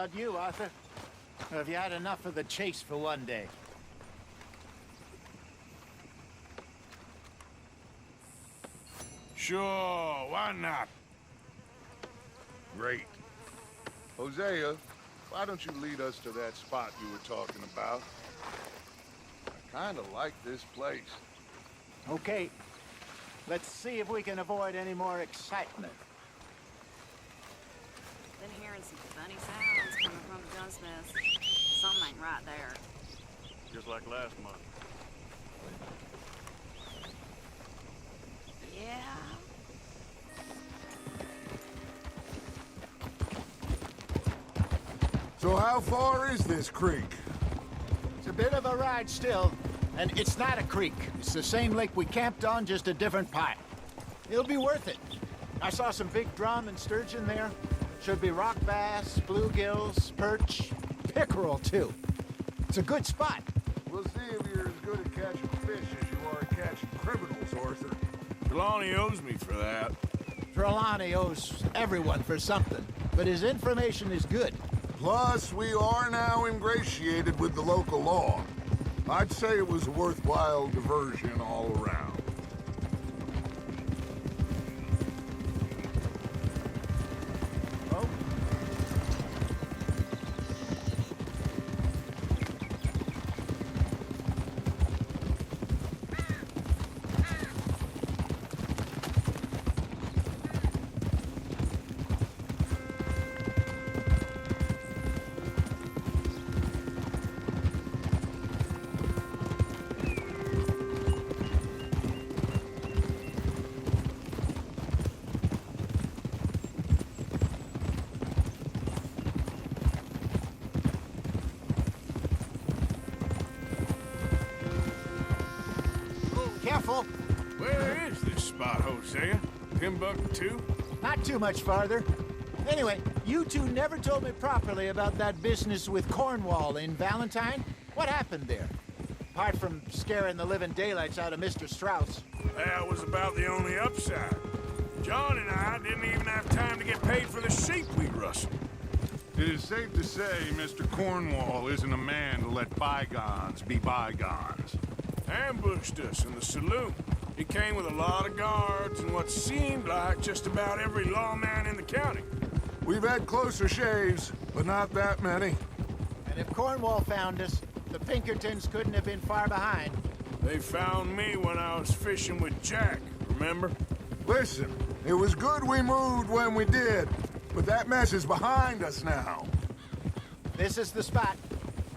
about you, Arthur? Or have you had enough of the chase for one day? Sure, why not? Great. Hosea, why don't you lead us to that spot you were talking about? I kinda like this place. Okay. Let's see if we can avoid any more excitement. Been hearing some funny sounds coming from the gunsmiths. Something ain't right there. Just like last month. Yeah? So how far is this creek? It's a bit of a ride still, and it's not a creek. It's the same lake we camped on, just a different part. It'll be worth it. I saw some big drum and sturgeon there. Should be rock bass, bluegills, perch, pickerel too. It's a good spot. We'll see if you're as good at catching fish as you are at catching criminals, Arthur. Trelawney owes me for that. Trelawney owes everyone for something, but his information is good. Plus, we are now ingratiated with the local law. I'd say it was a worthwhile diversion all around. Oh? Careful! Where is this spot, Hosea? Timbuktu? Not too much farther. Anyway, you two never told me properly about that business with Cornwall in Valentine. What happened there? Apart from scaring the living daylights out of Mr. Strauss. That was about the only upside. John and I didn't even have time to get paid for the sheep we rustled. It is safe to say Mr. Cornwall isn't a man to let bygones be bygones. Ambushed us in the saloon. He came with a lot of guards and what seemed like just about every lawman in the county. We've had closer shaves, but not that many. And if Cornwall found us, the Pinkertons couldn't have been far behind. They found me when I was fishing with Jack, remember? Listen, it was good we moved when we did, but that mess is behind us now. This is the spot.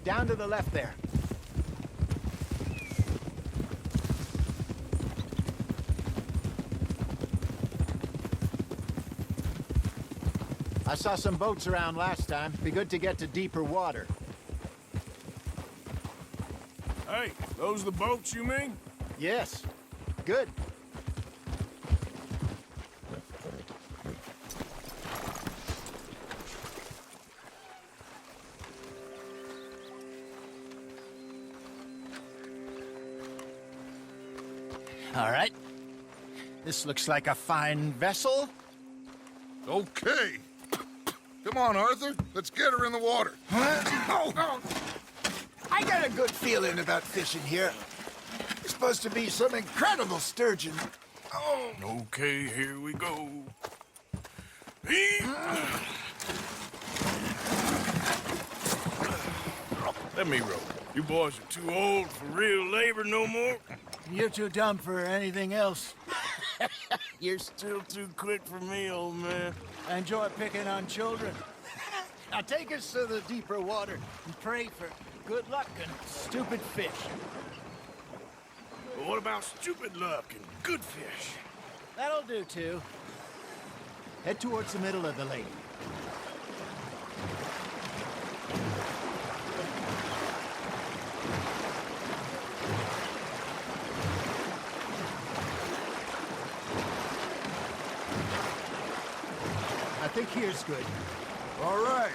Down to the left there. I saw some boats around last time. Be good to get to deeper water. Hey, those the boats you mean? Yes. Good. All right. This looks like a fine vessel. Okay. Come on, Arthur. Let's get her in the water. Oh. I got a good feeling about fishing here. There's supposed to be some incredible sturgeon. Oh. Okay, here we go. Let me row. You boys are too old for real labor no more. You're too dumb for anything else. You're still too quick for me, old man. I enjoy picking on children. Now take us to the deeper water and pray for good luck and stupid fish. But what about stupid luck and good fish? That'll do, too. Head towards the middle of the lake. I think here's good. All right.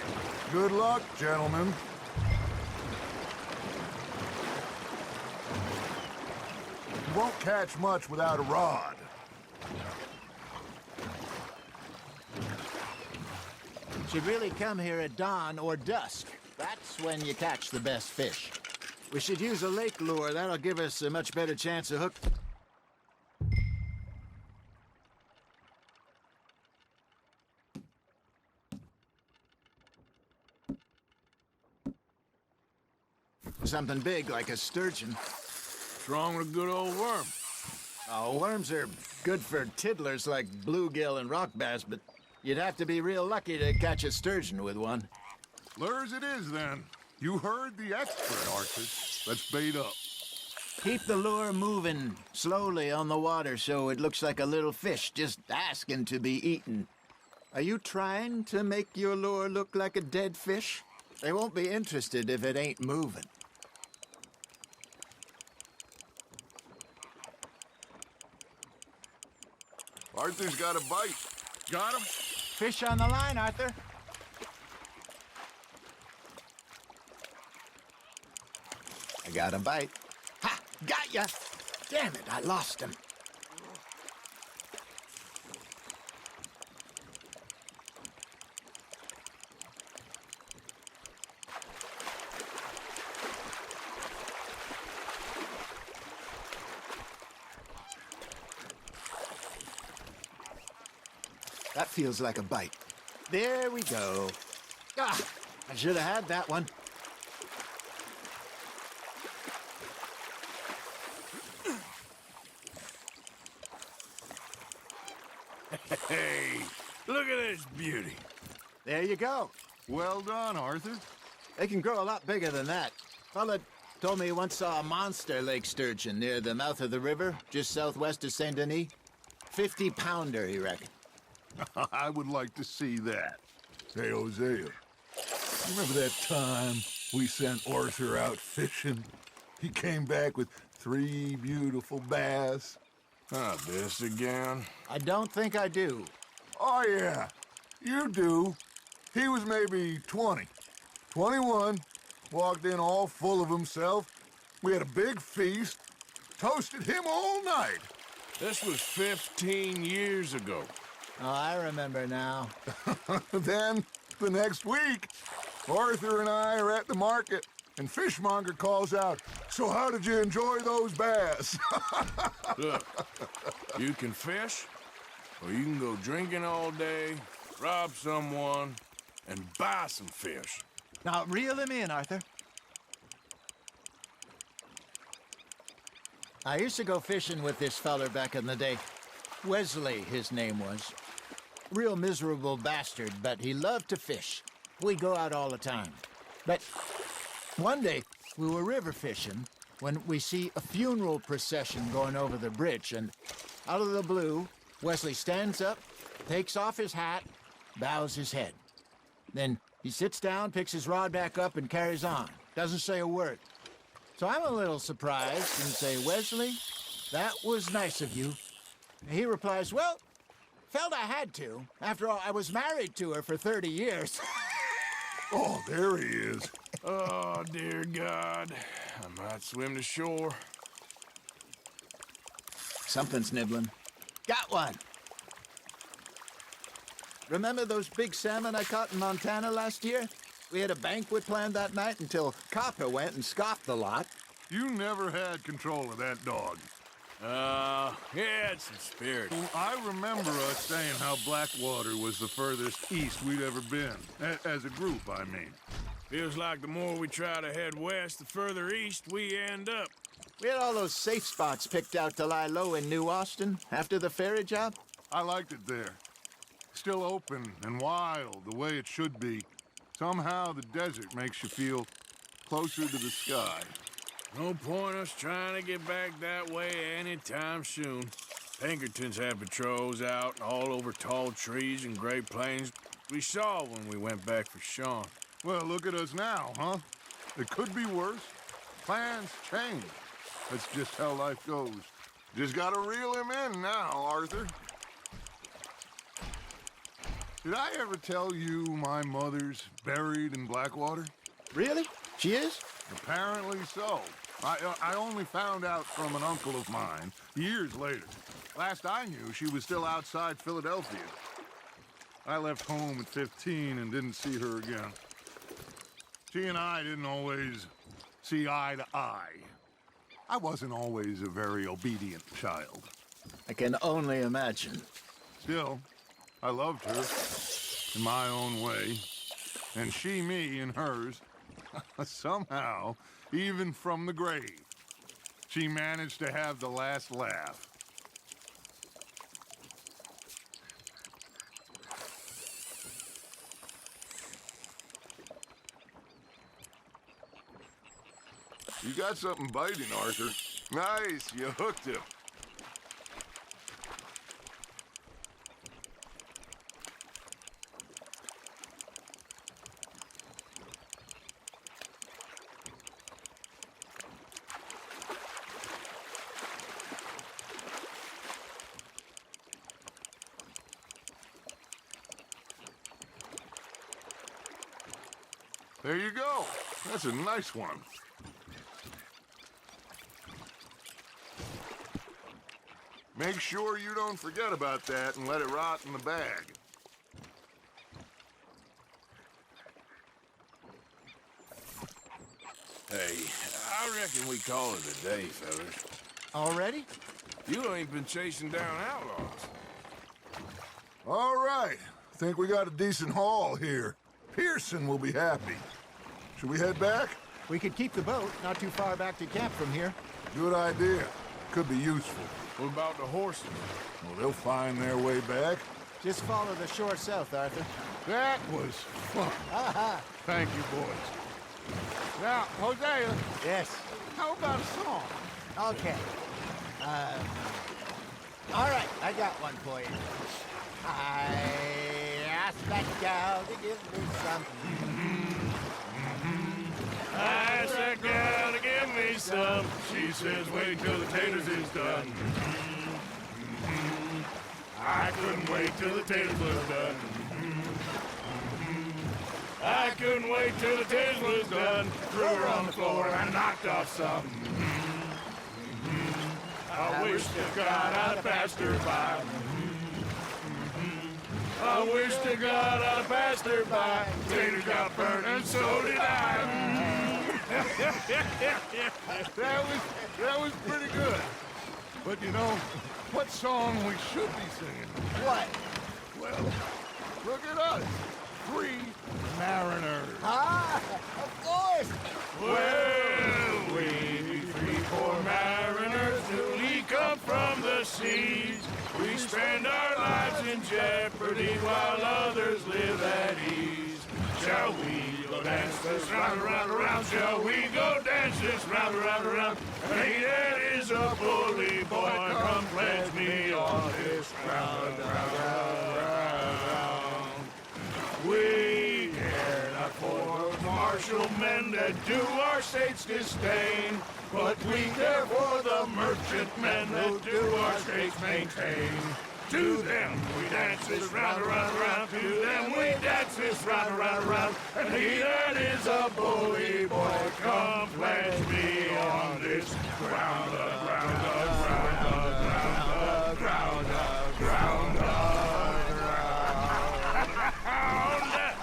Good luck, gentlemen. You won't catch much without a rod. Should really come here at dawn or dusk. That's when you catch the best fish. We should use a lake lure. That'll give us a much better chance of hook. Something big like a sturgeon. What's wrong with a good old worm? Oh, worms are good for tiddlers like bluegill and rock bass, but you'd have to be real lucky to catch a sturgeon with one. Lures it is, then. You heard the expert, Arthur. Let's bait up. Keep the lure moving slowly on the water so it looks like a little fish just asking to be eaten. Are you trying to make your lure look like a dead fish? They won't be interested if it ain't moving. Arthur's got a bite. Got him? Fish on the line, Arthur. I got a bite. Ha! Got ya! Damn it, I lost him. That feels like a bite. There we go. Ah, I should have had that one. Hey, look at this beauty. There you go. Well done, Arthur. They can grow a lot bigger than that. Fella told me he once saw a monster lake sturgeon near the mouth of the river, just southwest of Saint Denis. 50-pounder, he reckoned. I would like to see that. Hey, Hosea, remember that time we sent Arthur out fishing? He came back with 3 beautiful bass. Not this again. I don't think I do. Oh, yeah, you do. He was maybe 20, 21, walked in all full of himself. We had a big feast, toasted him all night. This was 15 years ago. Oh, I remember now. Then, the next week, Arthur and I are at the market, and Fishmonger calls out, "So how did you enjoy those bass?" Look, you can fish, or you can go drinking all day, rob someone, and buy some fish. Now, reel him in, Arthur. I used to go fishing with this feller back in the day. Wesley, his name was. Real miserable bastard, but he loved to fish. We'd go out all the time. But one day, we were river fishing when we see a funeral procession going over the bridge, and out of the blue, Wesley stands up, takes off his hat, bows his head. Then he sits down, picks his rod back up, and carries on. Doesn't say a word. So I'm a little surprised and say, "Wesley, that was nice of you." And he replies, "Well, felt I had to. After all, I was married to her for 30 years. Oh, there he is. Oh, dear God. I might swim to shore. Something's nibbling. Got one. Remember those big salmon I caught in Montana last year? We had a banquet planned that night until Copper went and scoffed the lot. You never had control of that dog. He had some spirit. I remember us saying how Blackwater was the furthest east we'd ever been. As a group, I mean. Feels like the more we try to head west, the further east we end up. We had all those safe spots picked out to lie low in New Austin after the ferry job. I liked it there. Still open and wild, the way it should be. Somehow the desert makes you feel closer to the sky. No point us trying to get back that way anytime soon. Pinkertons had patrols out all over tall trees and Great Plains. We saw when we went back for Sean. Well, look at us now, huh? It could be worse. Plans change. That's just how life goes. Just gotta reel him in now, Arthur. Did I ever tell you my mother's buried in Blackwater? Really? She is? Apparently so. I only found out from an uncle of mine years later. Last I knew, she was still outside Philadelphia. I left home at 15 and didn't see her again. She and I didn't always see eye to eye. I wasn't always a very obedient child. I can only imagine. Still, I loved her in my own way, and she me in hers. Somehow, even from the grave, she managed to have the last laugh. You got something biting, Arthur. Nice, you hooked him. There you go. That's a nice one. Make sure you don't forget about that and let it rot in the bag. Hey, I reckon we call it a day, fellas. Already? You ain't been chasing down outlaws. All right. Think we got a decent haul here. Pearson will be happy. Should we head back? We could keep the boat not too far back to camp from here. Good idea. Could be useful. What about the horses? Well, they'll find their way back. Just follow the shore south, Arthur. That was fun. Thank you, boys. Now, Hosea, Yes. how about a song? Okay. All right, I got one for you. I asked that gal to give me some. I asked that gal to give me some. She says, wait till the taters is done. I couldn't wait till the taters was done. I couldn't wait till the taters was done. Threw her on the floor and I knocked off some. I wish to God I'd passed her by. I wish to God I'd passed her by. Taters got burnt and so did I. That was pretty good. But you know, what song we should be singing? What? Well, look at us. 3 mariners. Ah, of course. Well, we 3 poor mariners newly come from the seas. We spend our lives in jeopardy while others live at ease. Shall we go dance this round, around, around? Shall we go dance this round, around, around? Hey, that is a bully boy. Come pledge me on this round, round, round, round. We care not for martial men that do our state's disdain, but we care for the merchant men that do our state's maintain. To them we dance this round, around, around. To them we dance this round, around, around. And he that is a bully boy, come pledge me on this ground, ground, ground, ground, ground, ground, ground.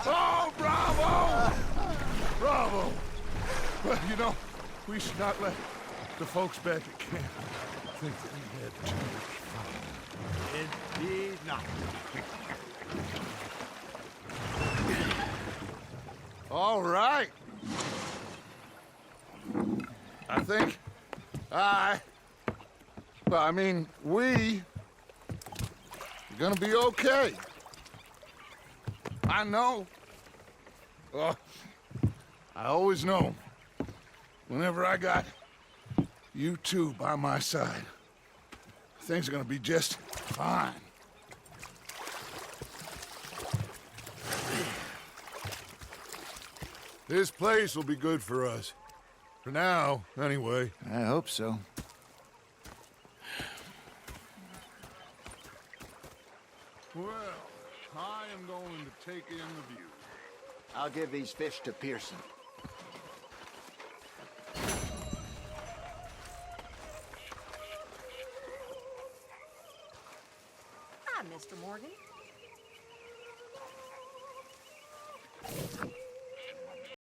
Oh, bravo! Bravo! Well, you know, we should not let the folks back at camp think that we had too much fun. Indeed not. All right. I think we are gonna be okay. I know. I always know. Whenever I got you two by my side, things are gonna be just fine. This place will be good for us. For now, anyway. I hope so. Well, I am going to take in the view. I'll give these fish to Pearson. Hi, Mr. Morgan.